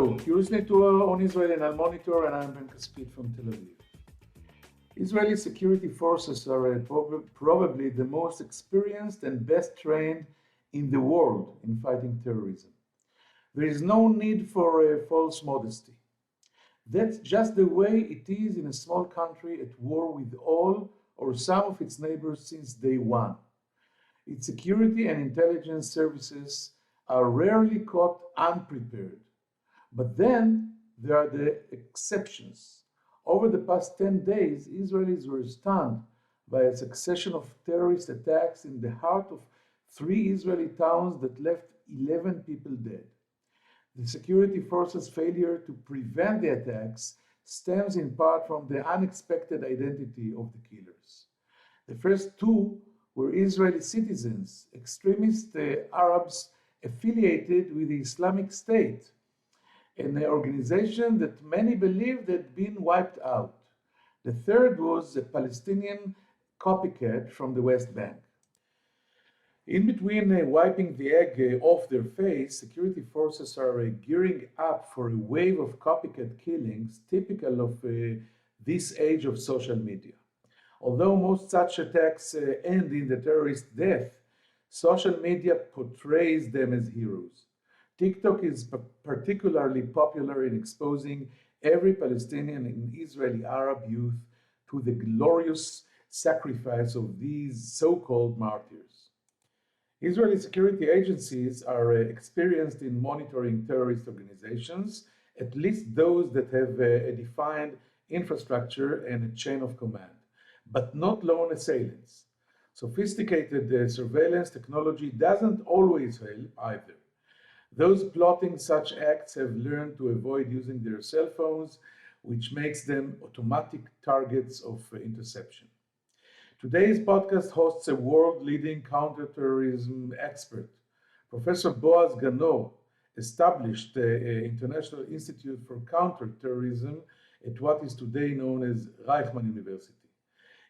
Hello, Curiously Tour on Israel and Al Monitor, and I'm Ben Caspit from Tel Aviv. Israeli security forces are probably the most experienced and best trained in the world in fighting terrorism. There is no need for false modesty. That's just the way it is in a small country at war with all or some of its neighbors since day one. Its security and intelligence services are rarely caught unprepared. But then there are the exceptions. Over the past 10 days, Israelis were stunned by a succession of terrorist attacks in the heart of 3 Israeli towns that left 11 people dead. The security forces' failure to prevent the attacks stems in part from the unexpected identity of the killers. The first 2 were Israeli citizens, extremist Arabs affiliated with the Islamic State, an organization that many believed had been wiped out. The third was a Palestinian copycat from the West Bank. In between wiping the egg off their face, security forces are gearing up for a wave of copycat killings typical of this age of social media. Although most such attacks end in the terrorist death, social media portrays them as heroes. TikTok is particularly popular in exposing every Palestinian and Israeli Arab youth to the glorious sacrifice of these so-called martyrs. Israeli security agencies are experienced in monitoring terrorist organizations, at least those that have a defined infrastructure and a chain of command, but not lone assailants. Sophisticated surveillance technology doesn't always help either. Those plotting such acts have learned to avoid using their cell phones, which makes them automatic targets of interception. Today's podcast hosts a world-leading counter-terrorism expert. Professor Boaz Ganor established the International Institute for Counter-terrorism at what is today known as Reichman University.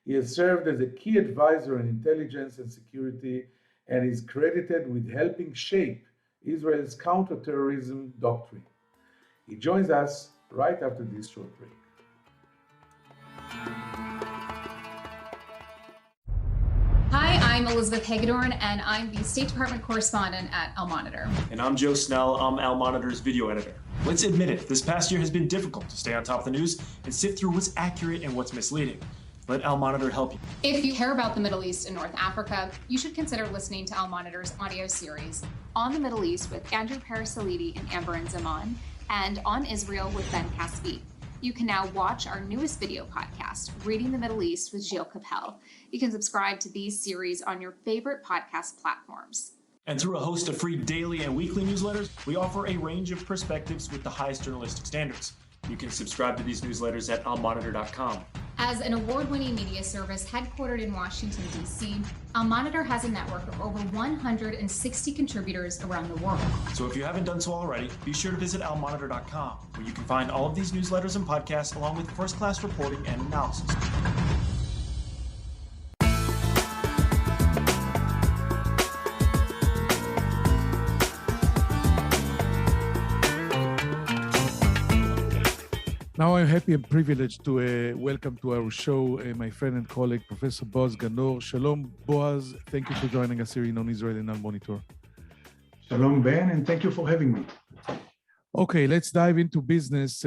He has served as a key advisor in intelligence and security and is credited with helping shape Israel's counter-terrorism doctrine. He joins us right after this short break. Hi, I'm Elizabeth Hagedorn, and I'm the State Department correspondent at Al Monitor. And I'm Joe Snell. I'm Al Monitor's video editor. Let's admit it, this past year has been difficult to stay on top of the news and sift through what's accurate and what's misleading. Let Al Monitor help you. If you care about the Middle East and North Africa, you should consider listening to Al Monitor's audio series On the Middle East with Andrew Parasalidi and Amber and Zaman, and On Israel with Ben Caspit. You can now watch our newest video podcast, Reading the Middle East with Gilles Capel. You can subscribe to these series on your favorite podcast platforms. And through a host of free daily and weekly newsletters, we offer a range of perspectives with the highest journalistic standards. You can subscribe to these newsletters at almonitor.com. As an award-winning media service headquartered in Washington, D.C., Al Monitor has a network of over 160 contributors around the world. So if you haven't done so already, be sure to visit almonitor.com, where you can find all of these newsletters and podcasts along with first-class reporting and analysis. Now I'm happy and privileged to welcome to our show my friend and colleague, Professor Boaz Ganor. Shalom, Boaz. Thank you for joining us here in On Israel and Al Monitor. Shalom, Ben, and thank you for having me. Okay, let's dive into business.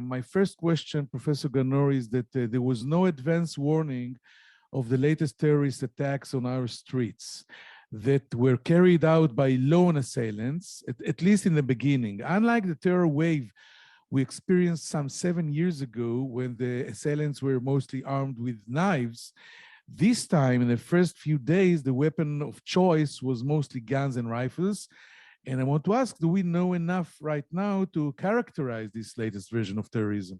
My first question, Professor Ganor, is that there was no advance warning of the latest terrorist attacks on our streets that were carried out by lone assailants, at least in the beginning. Unlike the terror wave we experienced some 7 years ago when the assailants were mostly armed with knives, this time, in the first few days, the weapon of choice was mostly guns and rifles. And I want to ask, do we know enough right now to characterize this latest version of terrorism?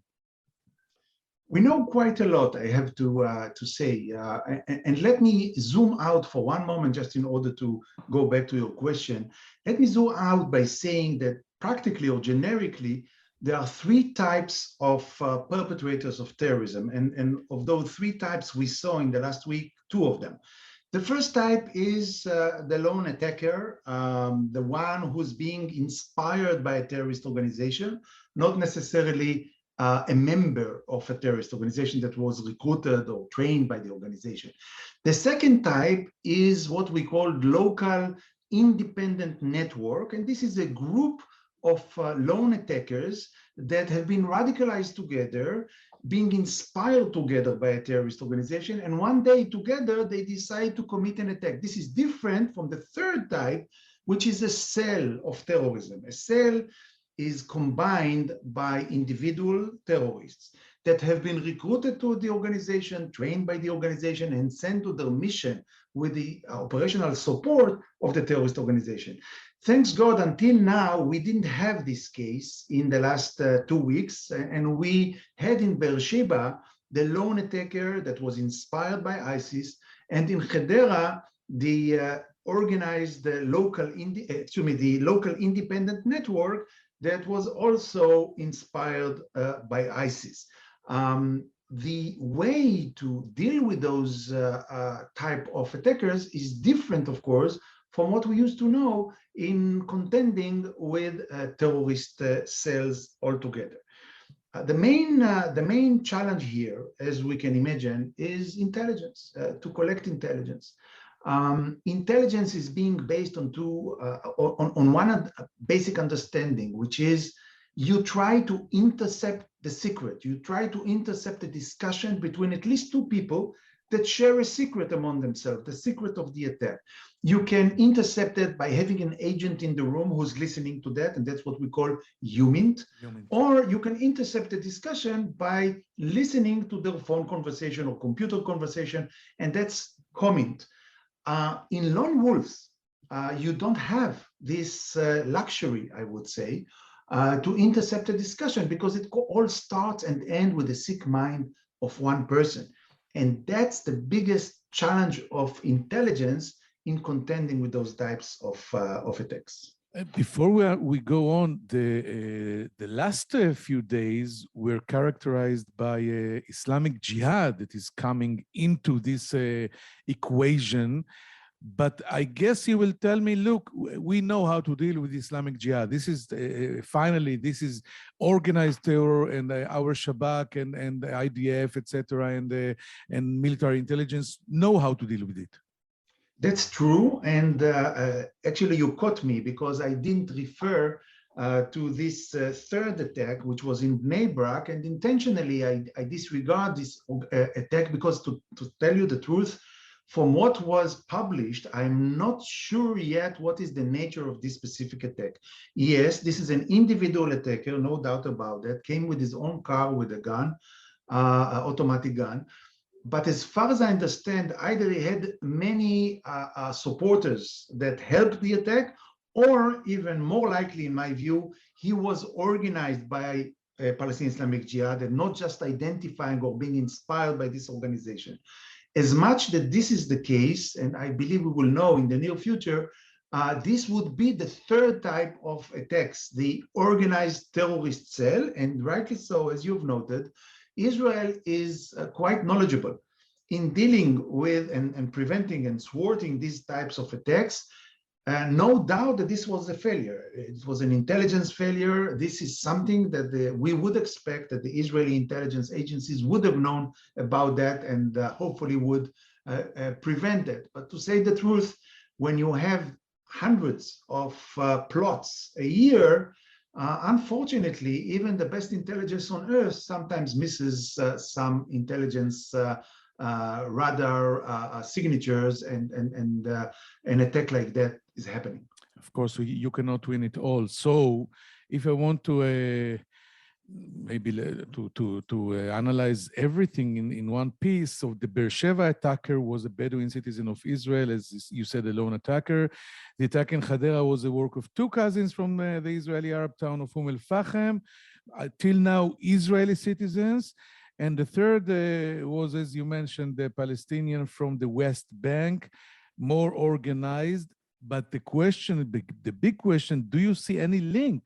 We know quite a lot, I have to say. And let me zoom out for one moment, just in order to go back to your question. Let me zoom out by saying that practically or generically, there are 3 types of perpetrators of terrorism. And of those 3 types we saw in the last week, 2 of them. The first type is the lone attacker, the one who's being inspired by a terrorist organization, not necessarily a member of a terrorist organization that was recruited or trained by the organization. The second type is what we call local independent network, and this is a group of lone attackers that have been radicalized together, being inspired together by a terrorist organization, and one day together they decide to commit an attack. This is different from the third type, which is a cell of terrorism. A cell is combined by individual terrorists that have been recruited to the organization, trained by the organization, and sent to their mission with the operational support of the terrorist organization. Thanks God, until now, we didn't have this case in the last 2 weeks, and we had in Beersheba the lone attacker that was inspired by ISIS, and in Hedera, the organized the local independent network that was also inspired by ISIS. The way to deal with those type of attackers is different, of course, from what we used to know in contending with terrorist cells altogether. The main challenge here, as we can imagine, is intelligence, to collect intelligence. Intelligence is being based on one basic understanding, which is you try to intercept the secret. You try to intercept a discussion between at least two people that share a secret among themselves, the secret of the attack. You can intercept it by having an agent in the room who's listening to that, and that's what we call HUMINT. Or you can intercept the discussion by listening to their phone conversation or computer conversation, and that's COMINT. In lone wolves, you don't have this luxury, I would say, to intercept a discussion, because it all starts and ends with the sick mind of one person. And that's the biggest challenge of intelligence in contending with those types of attacks. Before we go on, the last few days were characterized by Islamic Jihad that is coming into this equation. But I guess you will tell me, look, we know how to deal with Islamic Jihad. This is finally, this is organized terror, and our Shabak and the IDF, etc., and military intelligence know how to deal with it. That's true, and actually you caught me, because I didn't refer to this third attack, which was in Bnei Brak, and intentionally I disregard this attack because, to tell you the truth, from what was published, I'm not sure yet what is the nature of this specific attack. Yes, this is an individual attacker, no doubt about that, came with his own car with a gun, automatic gun. But as far as I understand, either he had many supporters that helped the attack, or even more likely, in my view, he was organized by Palestinian Islamic Jihad and not just identifying or being inspired by this organization. As much that this is the case, and I believe we will know in the near future, this would be the third type of attacks, the organized terrorist cell, and rightly so, as you've noted, Israel is quite knowledgeable in dealing with and preventing and thwarting these types of attacks. No doubt that this was a failure. It was an intelligence failure. This is something that we would expect that the Israeli intelligence agencies would have known about that, and hopefully would prevent it. But to say the truth, when you have hundreds of plots a year, unfortunately, even the best intelligence on earth sometimes misses some intelligence radar signatures, and an attack like that is happening. Of course, you cannot win it all. So if I want to maybe to analyze everything in one piece, so the Beersheba attacker was a Bedouin citizen of Israel, as you said, a lone attacker. The attack in Hadera was the work of two cousins from the Israeli Arab town of Fahim. Till now, Israeli citizens. And the third was, as you mentioned, the Palestinian from the West Bank, more organized. But the question, the big question, do you see any link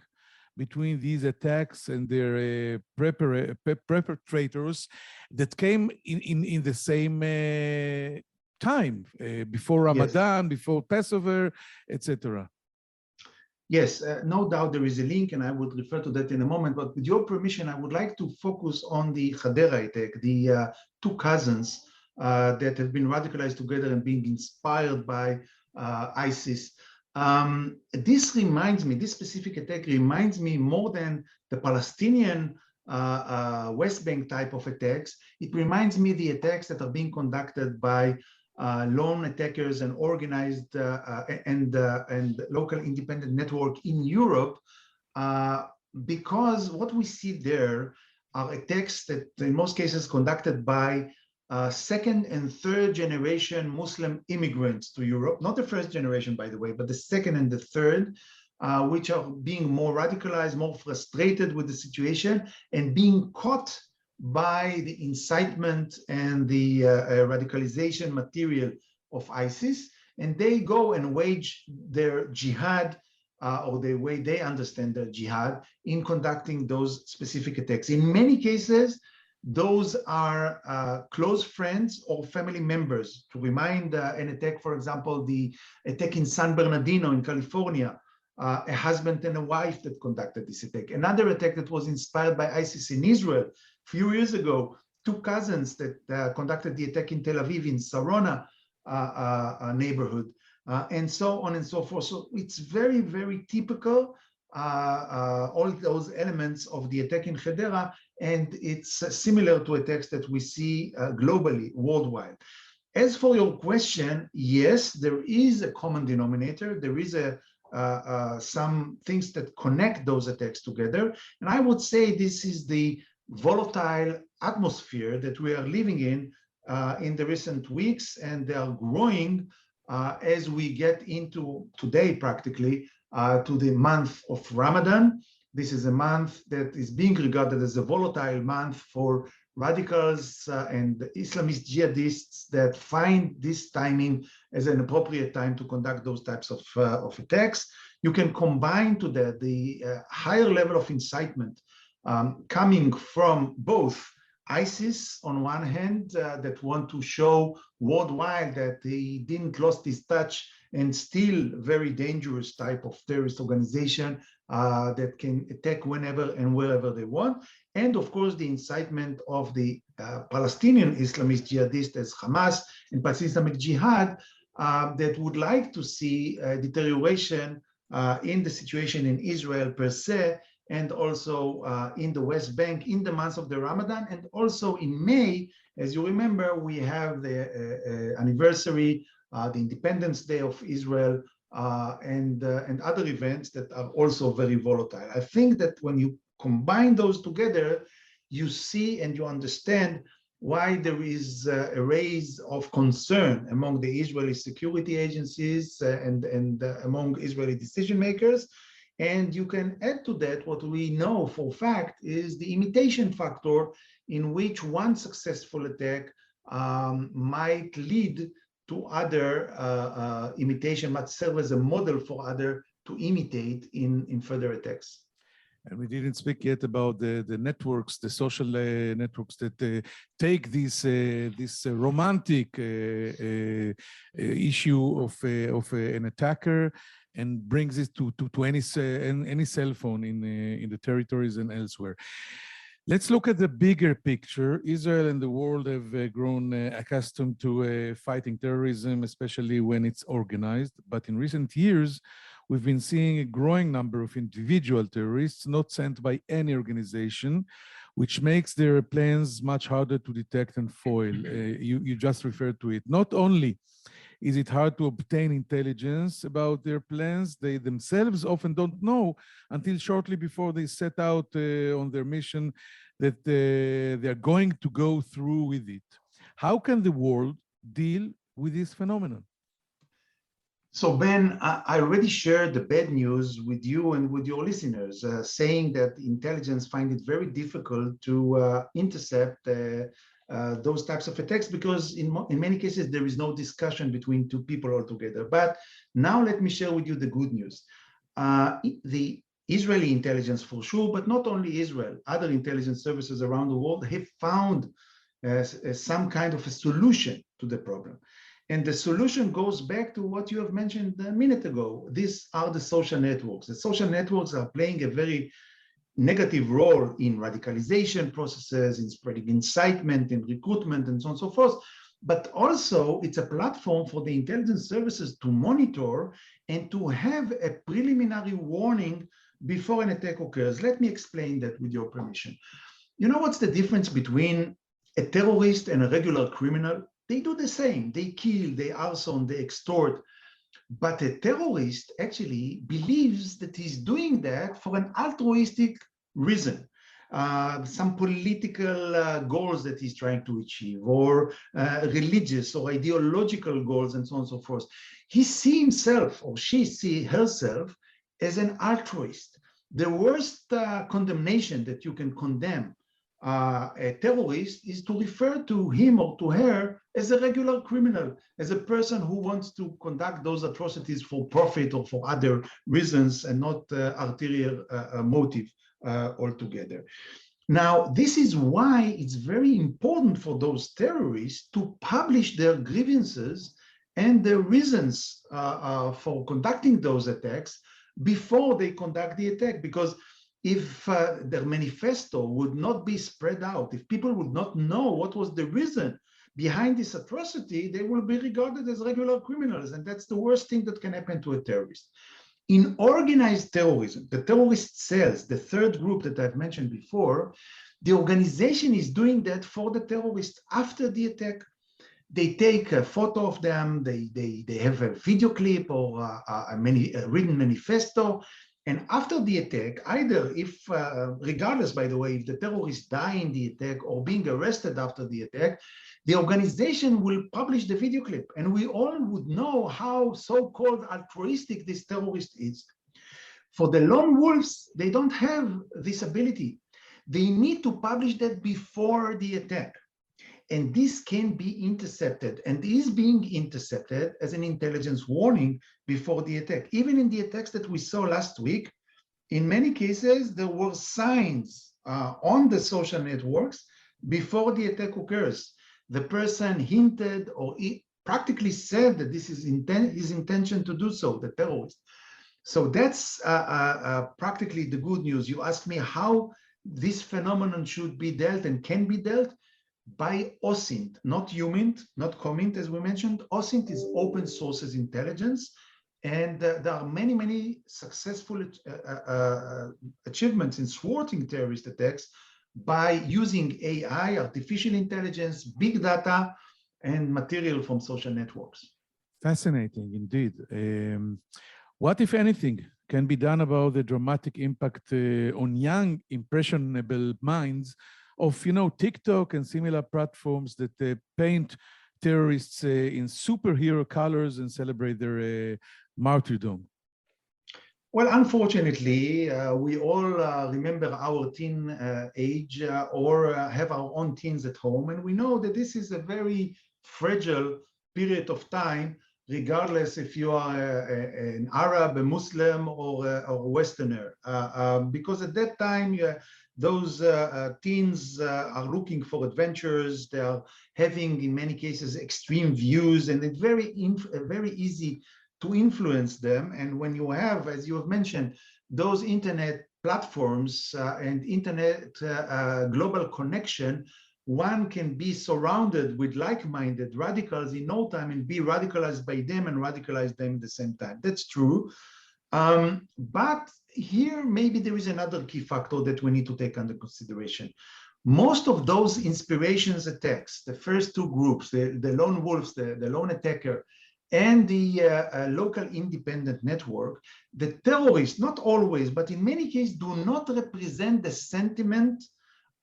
between these attacks and their perpetrators that came in the same time, before Ramadan, before Passover, etc. Yes, no doubt there is a link, and I would refer to that in a moment. But with your permission, I would like to focus on the Hadera attack, the two cousins that have been radicalized together and being inspired by ISIS. This reminds me, this specific attack reminds me more than the Palestinian West Bank type of attacks. It reminds me the attacks that are being conducted by lone attackers and organized and local independent network in Europe, because what we see there are attacks that in most cases conducted by second and third generation Muslim immigrants to Europe, not the first generation, by the way, but the second and the third, which are being more radicalized, more frustrated with the situation, and being caught by the incitement and the radicalization material of ISIS. And they go and wage their jihad, or the way they understand their jihad, in conducting those specific attacks. In many cases, those are close friends or family members. To remind an attack, for example, the attack in San Bernardino in California, a husband and a wife that conducted this attack. Another attack that was inspired by ISIS in Israel a few years ago, two cousins that conducted the attack in Tel Aviv in Sarona neighborhood, and so on and so forth. So it's very, very typical, all those elements of the attack in Hadera, and it's similar to attacks that we see globally, worldwide. As for your question, yes, there is a common denominator. There is some things that connect those attacks together. And I would say this is the volatile atmosphere that we are living in the recent weeks, and they are growing as we get into today, practically, to the month of Ramadan. This is a month that is being regarded as a volatile month for radicals and Islamist jihadists that find this timing as an appropriate time to conduct those types of attacks. You can combine to that the higher level of incitement coming from both ISIS on one hand, that want to show worldwide that they didn't lost this touch, and still very dangerous type of terrorist organization that can attack whenever and wherever they want. And of course, the incitement of the Palestinian Islamist jihadists as Hamas and Palestinian Islamic Jihad that would like to see a deterioration in the situation in Israel per se, and also in the West Bank in the months of the Ramadan. And also in May, as you remember, we have the anniversary, the Independence Day of Israel, and other events that are also very volatile. I think that when you combine those together, you see and you understand why there is a raise of concern among the Israeli security agencies and among Israeli decision makers. And you can add to that what we know for fact is the imitation factor, in which one successful attack might lead to other imitation, might serve as a model for other to imitate in further attacks. And we didn't speak yet about the networks, the social networks that take this romantic issue of an attacker and brings it to any cell phone in the territories and elsewhere. Let's look at the bigger picture. Israel and the world have grown accustomed to fighting terrorism, especially when it's organized. But in recent years, we've been seeing a growing number of individual terrorists not sent by any organization, which makes their plans much harder to detect and foil. You just referred to it. Not only is it hard to obtain intelligence about their plans, they themselves often don't know until shortly before they set out on their mission that they're going to go through with it. How can the world deal with this phenomenon? So Ben, I already shared the bad news with you and with your listeners, saying that intelligence find it very difficult to intercept those types of attacks, because in many cases there is no discussion between two people altogether. But now let me share with you the good news. The Israeli intelligence for sure, but not only Israel, other intelligence services around the world have found some kind of a solution to the problem. And the solution goes back to what you have mentioned a minute ago. These are the social networks. The social networks are playing a very negative role in radicalization processes, in spreading incitement, in recruitment, and so on and so forth. But also, it's a platform for the intelligence services to monitor and to have a preliminary warning before an attack occurs. Let me explain that with your permission. You know what's the difference between a terrorist and a regular criminal? They do the same. They kill, they arson, they extort. But a terrorist actually believes that he's doing that for an altruistic reason, some political goals that he's trying to achieve, or religious or ideological goals, and so on and so forth. He sees himself, or she sees herself, as an altruist. The worst condemnation that you can condemn a terrorist is to refer to him or to her as a regular criminal, as a person who wants to conduct those atrocities for profit or for other reasons and not ulterior motive altogether. Now, this is why it's very important for those terrorists to publish their grievances and their reasons for conducting those attacks before they conduct the attack, because if their manifesto would not be spread out, if people would not know what was the reason behind this atrocity, they will be regarded as regular criminals, and that's the worst thing that can happen to a terrorist. In organized terrorism, the terrorist cells, the third group that I've mentioned before, the organization is doing that for the terrorists after the attack. They take a photo of them, they have a video clip or a written manifesto. And after the attack, either if, regardless, by the way, if the terrorists die in the attack or being arrested after the attack, the organization will publish the video clip. And we all would know how so-called altruistic this terrorist is. For the lone wolves, they don't have this ability. They need to publish that before the attack. And this can be intercepted and is being intercepted as an intelligence warning before the attack. Even in the attacks that we saw last week, in many cases, there were signs on the social networks before the attack occurs. The person hinted or practically said that this is his intention to do so, the terrorist. So that's practically the good news. You asked me how this phenomenon should be dealt and can be dealt. By OSINT, not UMINT, not COMINT, as we mentioned. OSINT is open sources intelligence, and there are many, many successful achievements in thwarting terrorist attacks by using AI, artificial intelligence, big data, and material from social networks. Fascinating indeed. What, if anything, can be done about the dramatic impact on young, impressionable minds of, TikTok and similar platforms that paint terrorists in superhero colors and celebrate their martyrdom? Well, unfortunately, we all remember our teen age or have our own teens at home, and we know that this is a very fragile period of time, regardless if you are an Arab, a Muslim, or a Westerner, because at that time, those teens are looking for adventures. They are having, in many cases, extreme views, and it's very easy to influence them. And when you have, as you have mentioned, those internet platforms and internet global connection, one can be surrounded with like-minded radicals in no time and be radicalized by them and radicalize them at the same time. That's true. But here, maybe there is another key factor that we need to take under consideration. Most of those inspirations attacks, the first two groups, the lone wolves, the lone attacker, and the local independent network, the terrorists, not always, but in many cases, do not represent the sentiment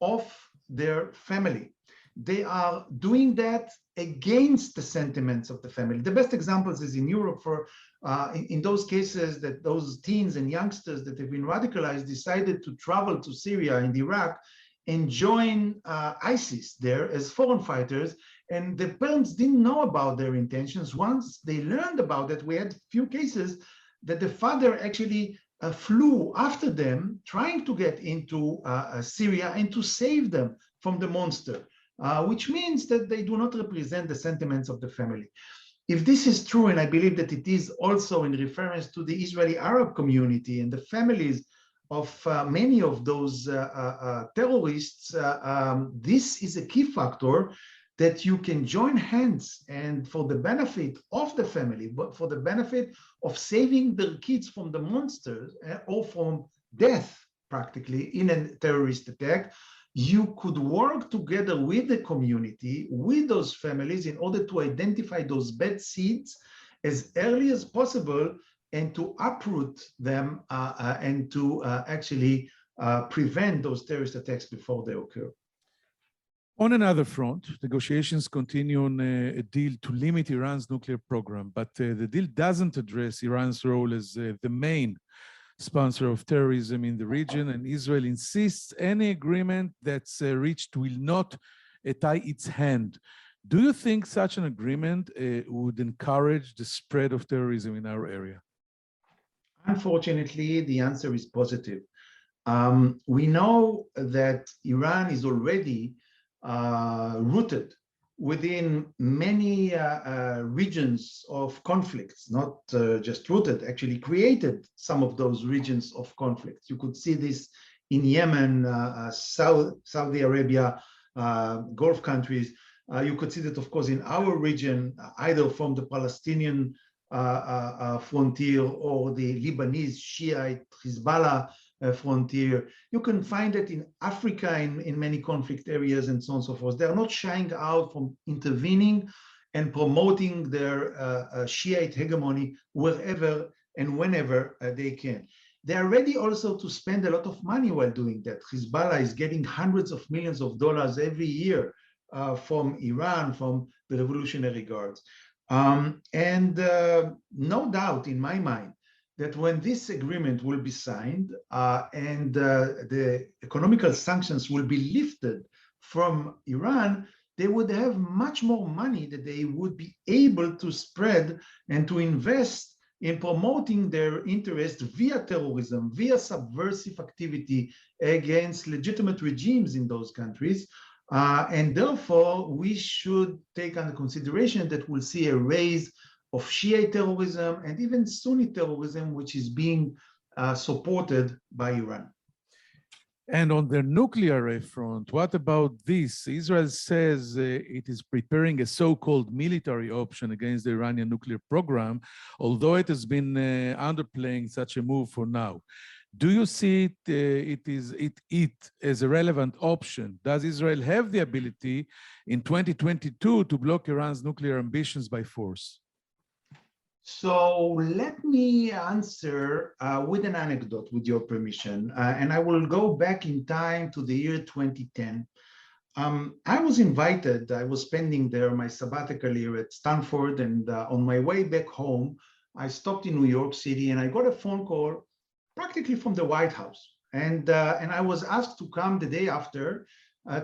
of their family. They are doing that against the sentiments of the family. The best examples is in Europe for in those cases that those teens and youngsters that have been radicalized decided to travel to Syria and Iraq and join ISIS there as foreign fighters. And the parents didn't know about their intentions. Once they learned about it, we had few cases that the father actually flew after them, trying to get into Syria and to save them from the monster, which means that they do not represent the sentiments of the family. If this is true, and I believe that it is also in reference to the Israeli Arab community and the families of many of those terrorists, this is a key factor that you can join hands and for the benefit of the family, but for the benefit of saving their kids from the monsters or from death, practically, in a terrorist attack, you could work together with the community, with those families, in order to identify those bad seeds as early as possible and to uproot them and to actually prevent those terrorist attacks before they occur. On another front, negotiations continue on a deal to limit Iran's nuclear program, but the deal doesn't address Iran's role as the main sponsor of terrorism in the region, and Israel insists any agreement that's reached will not tie its hand. Do you think such an agreement would encourage the spread of terrorism in our area? Unfortunately, the answer is positive. We know that Iran is already rooted within many regions of conflicts, not just rooted, actually created some of those regions of conflicts. You could see this in Yemen, Saudi Arabia, Gulf countries. You could see that, of course, in our region, either from the Palestinian frontier or the Lebanese Shiite Hezbollah frontier. You can find it in Africa in many conflict areas and so on and so forth. They are not shying out from intervening and promoting their Shiite hegemony wherever and whenever they can. They are ready also to spend a lot of money while doing that. Hezbollah is getting hundreds of millions of dollars every year from Iran, from the Revolutionary Guards. No doubt in my mind that when this agreement will be signed and the economical sanctions will be lifted from Iran, they would have much more money that they would be able to spread and to invest in promoting their interest via terrorism, via subversive activity against legitimate regimes in those countries. And therefore, we should take under consideration that we'll see a rise of Shiite terrorism and even Sunni terrorism, which is being supported by Iran. And on the nuclear front, what about this? Israel says it is preparing a so-called military option against the Iranian nuclear program, although it has been underplaying such a move for now. Do you see it as a relevant option? Does Israel have the ability in 2022 to block Iran's nuclear ambitions by force? So let me answer with an anecdote, with your permission, and I will go back in time to the year 2010. I was invited, I was spending there my sabbatical year at Stanford, and on my way back home, I stopped in New York City and I got a phone call practically from the White House. And I was asked to come the day after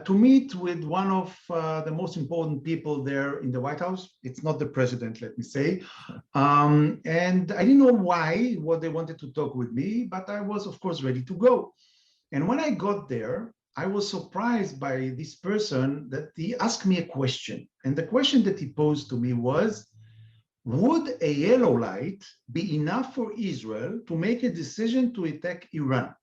to meet with one of the most important people there in the White House. It's not the president, let me say. And I didn't know what they wanted to talk with me, but I was, of course, ready to go. And when I got there, I was surprised by this person that he asked me a question. And the question that he posed to me was, would a yellow light be enough for Israel to make a decision to attack Iran?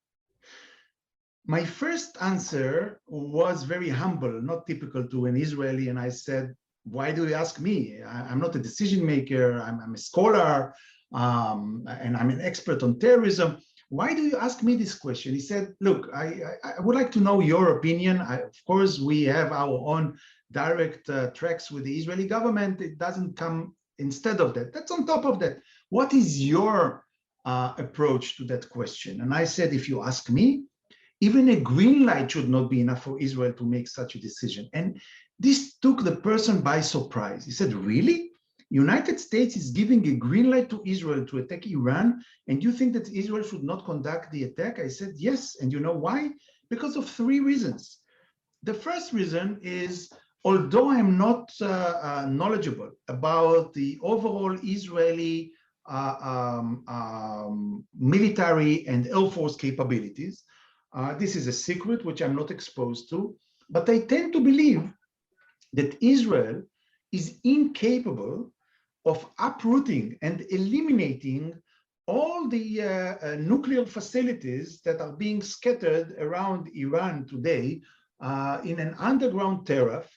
My first answer was very humble, not typical to an Israeli, and I said, why do you ask me? I'm not a decision maker, I'm a scholar, and I'm an expert on terrorism. Why do you ask me this question? He said, look, I would like to know your opinion. Of course, we have our own direct tracks with the Israeli government. It doesn't come instead of that. That's on top of that. What is your approach to that question? And I said, if you ask me, even a green light should not be enough for Israel to make such a decision. And this took the person by surprise. He said, really? United States is giving a green light to Israel to attack Iran, and you think that Israel should not conduct the attack? I said, yes. And you know why? Because of three reasons. The first reason is, although I'm not knowledgeable about the overall Israeli military and Air Force capabilities, this is a secret which I'm not exposed to, but I tend to believe that Israel is incapable of uprooting and eliminating all the nuclear facilities that are being scattered around Iran today in an underground tariff.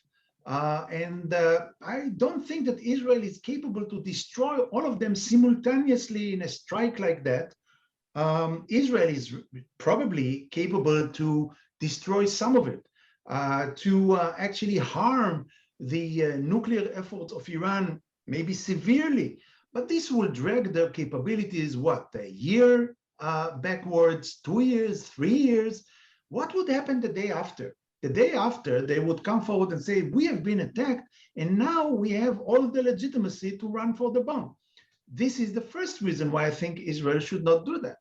I don't think that Israel is capable to destroy all of them simultaneously in a strike like that. Israel is probably capable to destroy some of it, to actually harm the nuclear efforts of Iran, maybe severely. But this will drag their capabilities, what, a year backwards, 2 years, 3 years? What would happen the day after? The day after, they would come forward and say, we have been attacked, and now we have all the legitimacy to run for the bomb. This is the first reason why I think Israel should not do that.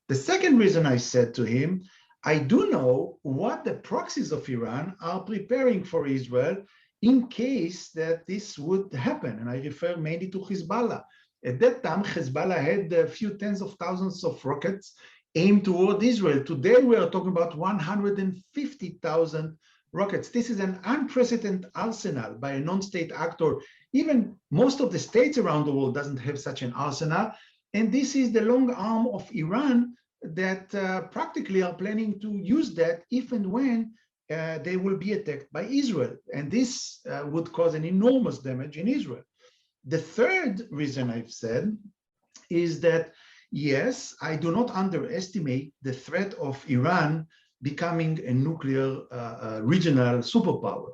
The second reason I said to him, I do know what the proxies of Iran are preparing for Israel in case that this would happen. And I refer mainly to Hezbollah. At that time, Hezbollah had a few tens of thousands of rockets aimed toward Israel. Today, we are talking about 150,000 rockets. This is an unprecedented arsenal by a non-state actor. Even most of the states around the world doesn't have such an arsenal. And this is the long arm of Iran that practically are planning to use that if and when they will be attacked by Israel. And this would cause an enormous damage in Israel. The third reason I've said is that, yes, I do not underestimate the threat of Iran becoming a nuclear regional superpower.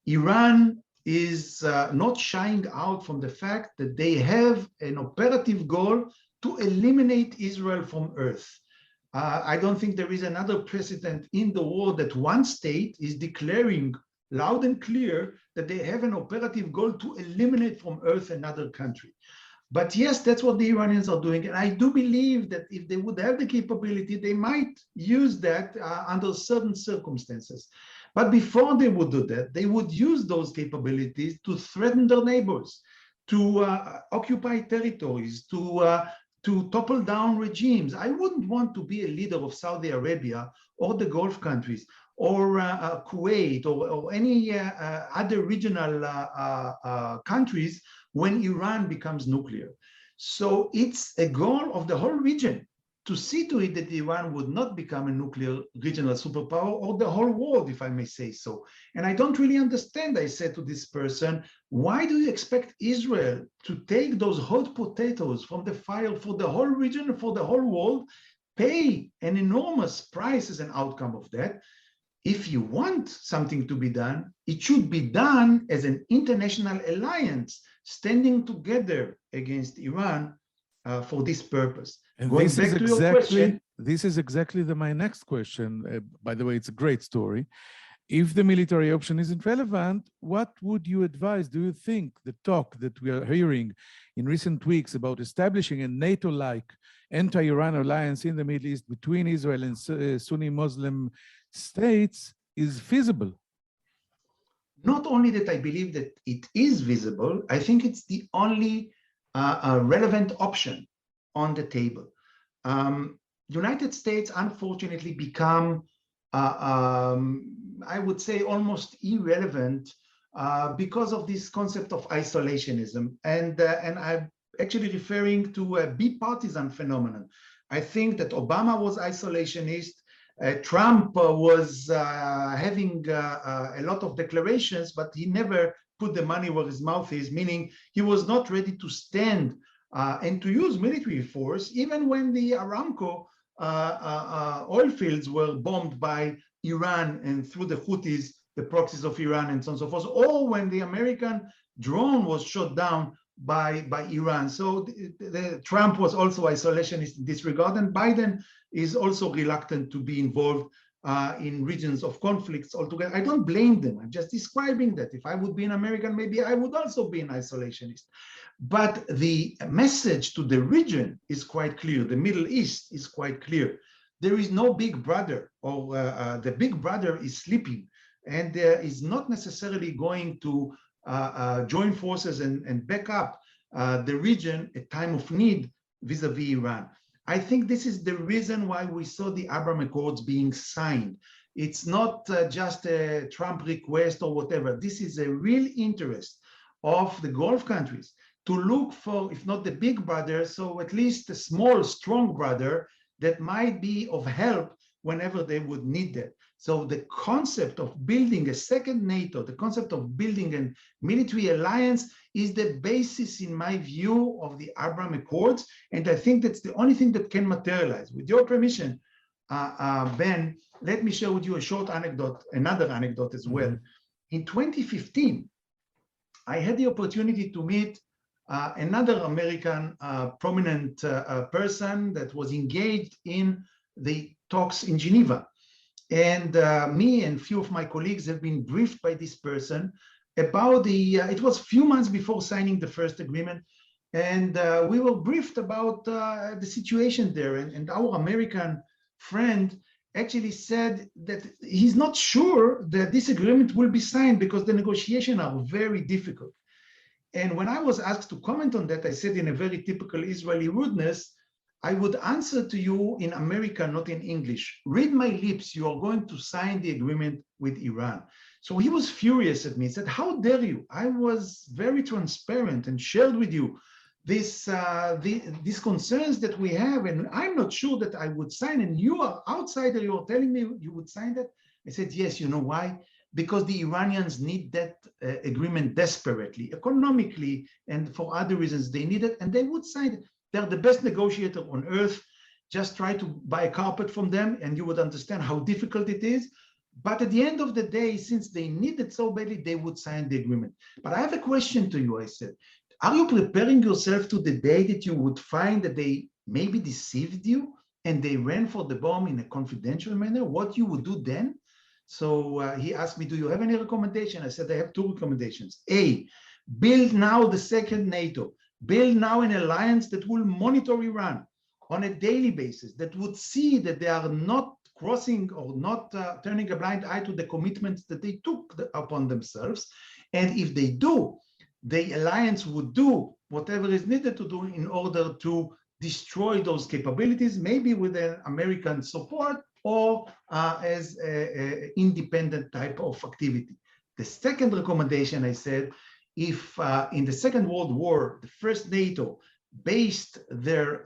Iran is not shying out from the fact that they have an operative goal to eliminate Israel from Earth. I don't think there is another precedent in the world that one state is declaring loud and clear that they have an operative goal to eliminate from Earth another country. But yes, that's what the Iranians are doing. And I do believe that if they would have the capability, they might use that under certain circumstances. But before they would do that, they would use those capabilities to threaten their neighbors, to occupy territories, to topple down regimes. I wouldn't want to be a leader of Saudi Arabia or the Gulf countries or Kuwait or any other regional countries when Iran becomes nuclear. So it's a goal of the whole region to see to it that Iran would not become a nuclear regional superpower, or the whole world, if I may say so. And I don't really understand, I said to this person, why do you expect Israel to take those hot potatoes from the fire for the whole region, for the whole world, pay an enormous price as an outcome of that? If you want something to be done, it should be done as an international alliance, standing together against Iran for this purpose. And Going back to your question, this is exactly my next question. By the way, it's a great story. If the military option isn't relevant, what would you advise? Do you think the talk that we are hearing in recent weeks about establishing a NATO-like anti-Iran alliance in the Middle East between Israel and Sunni Muslim states is feasible? Not only that I believe that it is visible, I think it's the only relevant option on the table. United States, unfortunately, become, I would say, almost irrelevant because of this concept of isolationism. And I'm actually referring to a bipartisan phenomenon. I think that Obama was isolationist. Trump was having a lot of declarations, but he never put the money where his mouth is, meaning he was not ready to stand and to use military force, even when the Aramco oil fields were bombed by Iran and through the Houthis, the proxies of Iran and so on and so forth, or when the American drone was shot down by Iran. So Trump was also isolationist in this regard, and Biden is also reluctant to be involved in regions of conflicts altogether. I don't blame them. I'm just describing that. If I would be an American, maybe I would also be an isolationist. But the message to the region is quite clear. The Middle East is quite clear. There is no big brother, or the big brother is sleeping, and is not necessarily going to join forces and back up the region at time of need vis-a-vis Iran. I think this is the reason why we saw the Abraham Accords being signed. It's not just a Trump request or whatever. This is a real interest of the Gulf countries to look for, if not the big brother, so at least a small, strong brother that might be of help whenever they would need that. So the concept of building a second NATO, the concept of building a military alliance is the basis, in my view, of the Abraham Accords. And I think that's the only thing that can materialize. With your permission, Ben, let me share with you a short anecdote, another anecdote as well. In 2015, I had the opportunity to meet another American prominent person that was engaged in the talks in Geneva. And me and a few of my colleagues have been briefed by this person about it was a few months before signing the first agreement. And we were briefed about the situation there. And our American friend actually said that he's not sure that this agreement will be signed because the negotiations are very difficult. And when I was asked to comment on that, I said in a very typical Israeli rudeness, I would answer to you in American, not in English. Read my lips, you are going to sign the agreement with Iran. So he was furious at me. He said, how dare you? I was very transparent and shared with you these concerns that we have, and I'm not sure that I would sign, and you are outsider, you are telling me you would sign that? I said, yes, you know why? Because the Iranians need that agreement desperately, economically, and for other reasons they need it, and they would sign it. They're the best negotiator on earth. Just try to buy a carpet from them and you would understand how difficult it is. But at the end of the day, since they need it so badly, they would sign the agreement. But I have a question to you, I said. Are you preparing yourself to the day that you would find that they maybe deceived you and they ran for the bomb in a confidential manner? What you would do then? So he asked me, do you have any recommendation? I said, I have two recommendations. A, build now the second NATO. Build now an alliance that will monitor Iran on a daily basis, that would see that they are not crossing or not turning a blind eye to the commitments that they took upon themselves. And if they do, the alliance would do whatever is needed to do in order to destroy those capabilities, maybe with an American support or as an independent type of activity. The second recommendation, I said, if in the Second World War, the first NATO based their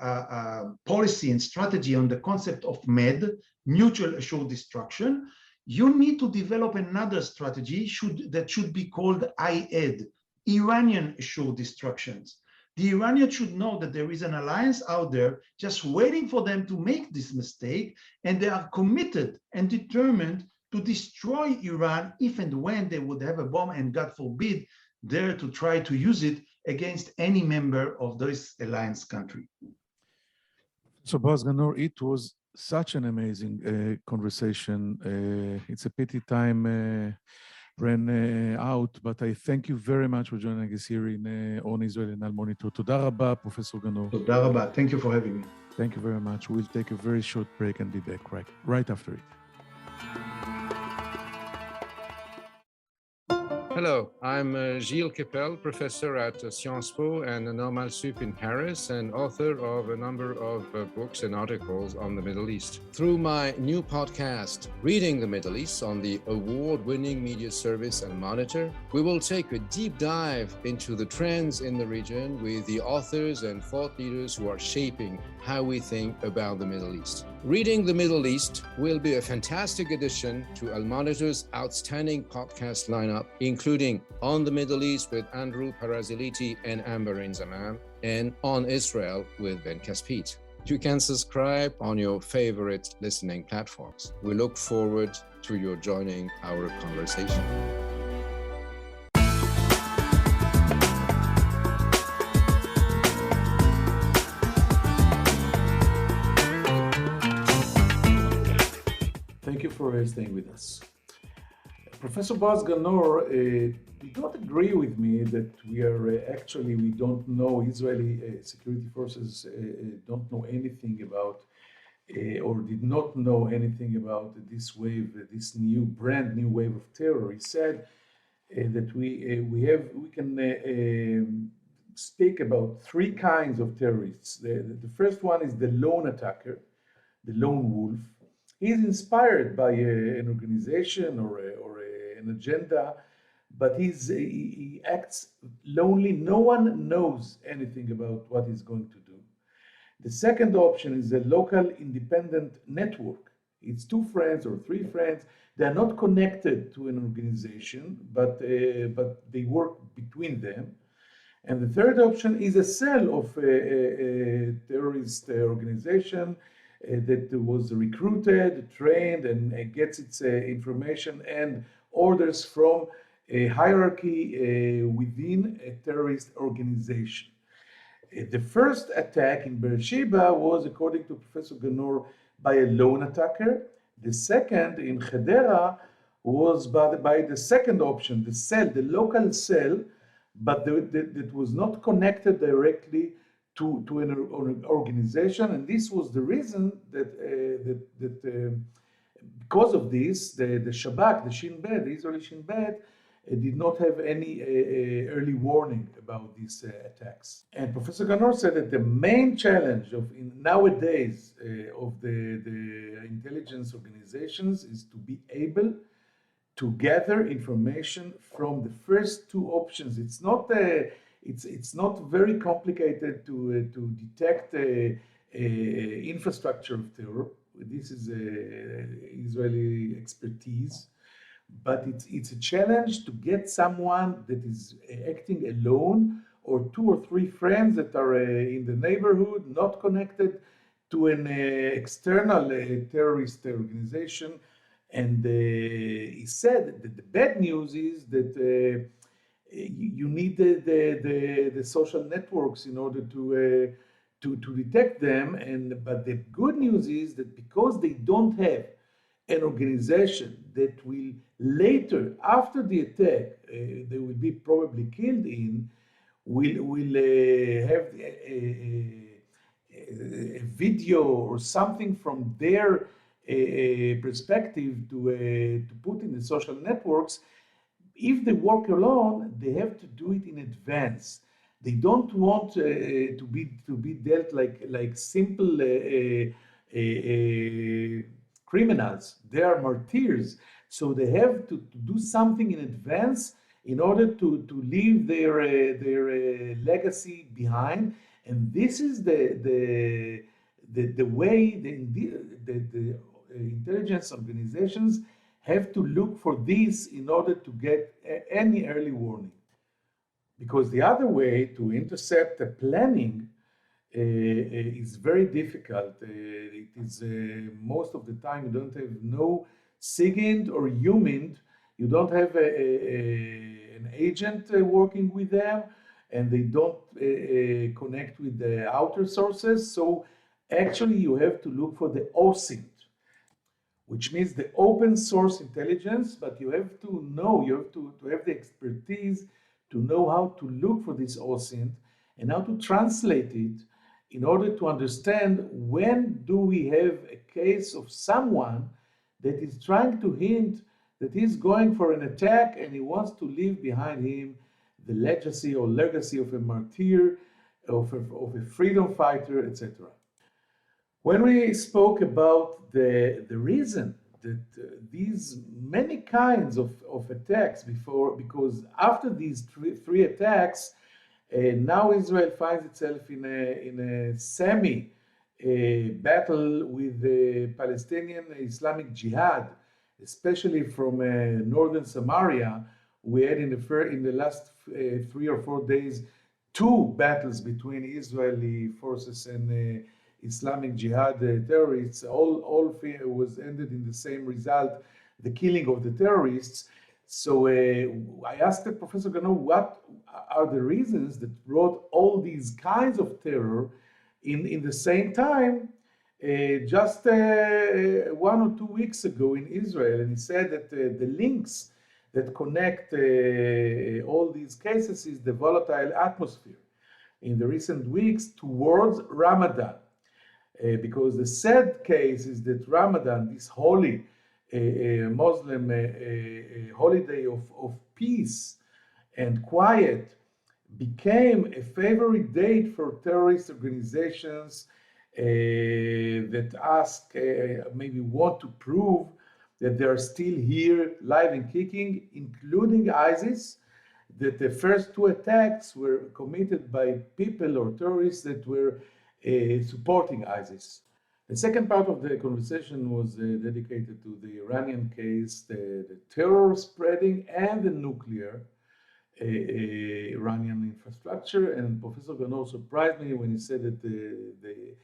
policy and strategy on the concept of MED, mutual assured destruction, you need to develop another strategy that should be called IAD, Iranian assured destructions. The Iranians should know that there is an alliance out there just waiting for them to make this mistake, and they are committed and determined to destroy Iran if and when they would have a bomb, and God forbid, dare to try to use it against any member of this alliance country. So Boaz Ganor, it was such an amazing conversation. It's a pity time ran out, but I thank you very much for joining us here in On Israel and Al Monitor. Toda rabba, Professor Ganor. Toda rabba. Thank you for having me. Thank you very much. We'll take a very short break and be back right after it. Hello, I'm Gilles Kepel, professor at Sciences Po and Normal Sup in Paris, and author of a number of books and articles on the Middle East. Through my new podcast, Reading the Middle East, on the award-winning media service Al Monitor, we will take a deep dive into the trends in the region with the authors and thought leaders who are shaping how we think about the Middle East. Reading the Middle East will be a fantastic addition to Al Monitor's outstanding podcast lineup, including On the Middle East with Andrew Paraziliti and Amber Zaman, and On Israel with Ben Caspit. You can subscribe on your favorite listening platforms. We look forward to your joining our conversation. Thank you for staying with us. Professor Boaz Ganor did not agree with me that we don't know, Israeli security forces don't know anything about or did not know anything about this wave, this brand new wave of terror. He said that we can speak about three kinds of terrorists. The first one is the lone attacker, the lone wolf. He is inspired by an organization or an agenda, but he acts lonely. No one knows anything about what he's going to do. The second option is a local independent network. It's two friends or three friends. They are not connected to an organization, but they work between them. And the third option is a cell of a terrorist organization that was recruited, trained, and gets its information and orders from a hierarchy within a terrorist organization. The first attack in Beersheba was, according to Professor Ganor, by a lone attacker. The second in Hedera was by the second option, the cell, the local cell, but that was not connected directly to an organization. And this was the reason that because of this, the Shabak, the Shin Bet, the Israeli Shin Bet, did not have any early warning about these attacks. And Professor Ganor said that the main challenge nowadays of the intelligence organizations is to be able to gather information from the first two options. It's not very complicated to detect infrastructure of terror. This is Israeli expertise. But it's a challenge to get someone that is acting alone, or two or three friends that are in the neighborhood, not connected to an external terrorist organization. And he said that the bad news is that you need the social networks in order to detect them. But the good news is that because they don't have an organization that will later, after the attack, they will be probably killed in, will have a video or something from their perspective to put in the social networks. If they work alone, they have to do it in advance. They don't want to be dealt like simple criminals. They are martyrs, so they have to do something in advance in order to leave their legacy behind. And this is the way the intelligence organizations have to look for this in order to get any early warning. Because the other way to intercept the planning is very difficult. It is most of the time you don't have no SIGINT or HUMINT. You don't have an agent working with them, and they don't connect with the outer sources. So actually you have to look for the OSINT, which means the open source intelligence, but you have to know, you have to have the expertise to know how to look for this OSINT and how to translate it in order to understand when do we have a case of someone that is trying to hint that he's going for an attack and he wants to leave behind him the legacy of a martyr, of a freedom fighter, etc. When we spoke about the reason that these many kinds of attacks because after these three attacks, now Israel finds itself in a semi battle with the Palestinian Islamic Jihad, especially from northern Samaria. We had in the last 3 or 4 days 2 battles between Israeli forces and Islamic Jihad terrorists. All was ended in the same result, the killing of the terrorists. So I asked Professor Ganor, what are the reasons that brought all these kinds of terror in the same time, just 1 or 2 weeks ago in Israel? And he said that the links that connect all these cases is the volatile atmosphere in the recent weeks towards Ramadan. Because the sad case is that Ramadan, this holy Muslim holiday of peace and quiet, became a favorite date for terrorist organizations that maybe want to prove that they are still here, live and kicking, including ISIS, that the first two attacks were committed by people or terrorists that were supporting ISIS. The second part of the conversation was dedicated to the Iranian case, the terror spreading and the nuclear Iranian infrastructure. And Professor Ganor surprised me when he said that the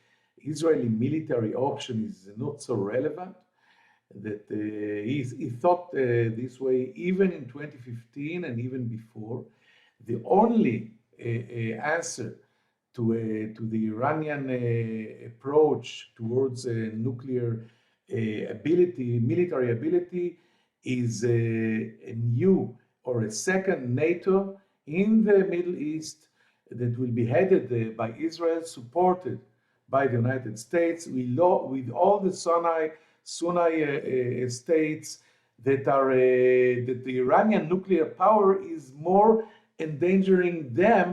Israeli military option is not so relevant, that he thought this way even in 2015 and even before. The only answer to the Iranian approach towards nuclear military ability, is a new or a second NATO in the Middle East that will be headed by Israel, supported by the United States, with all the Sunni states that the Iranian nuclear power is more endangering them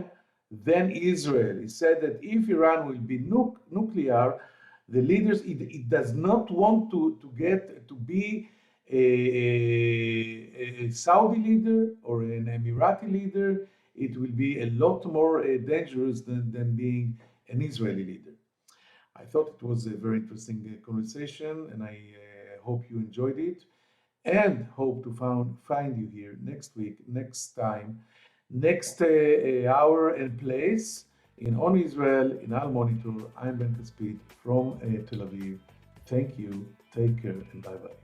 than Israel. He said that if Iran will be nuclear, the leaders, it does not want to be a Saudi leader or an Emirati leader. It will be a lot more dangerous than being an Israeli leader. I thought it was a very interesting conversation, and I hope you enjoyed it, and hope to find you here next week, next time, next hour and place in On Israel in Al Monitor. I'm Ben Caspit from Tel Aviv. Thank you, take care, and bye-bye.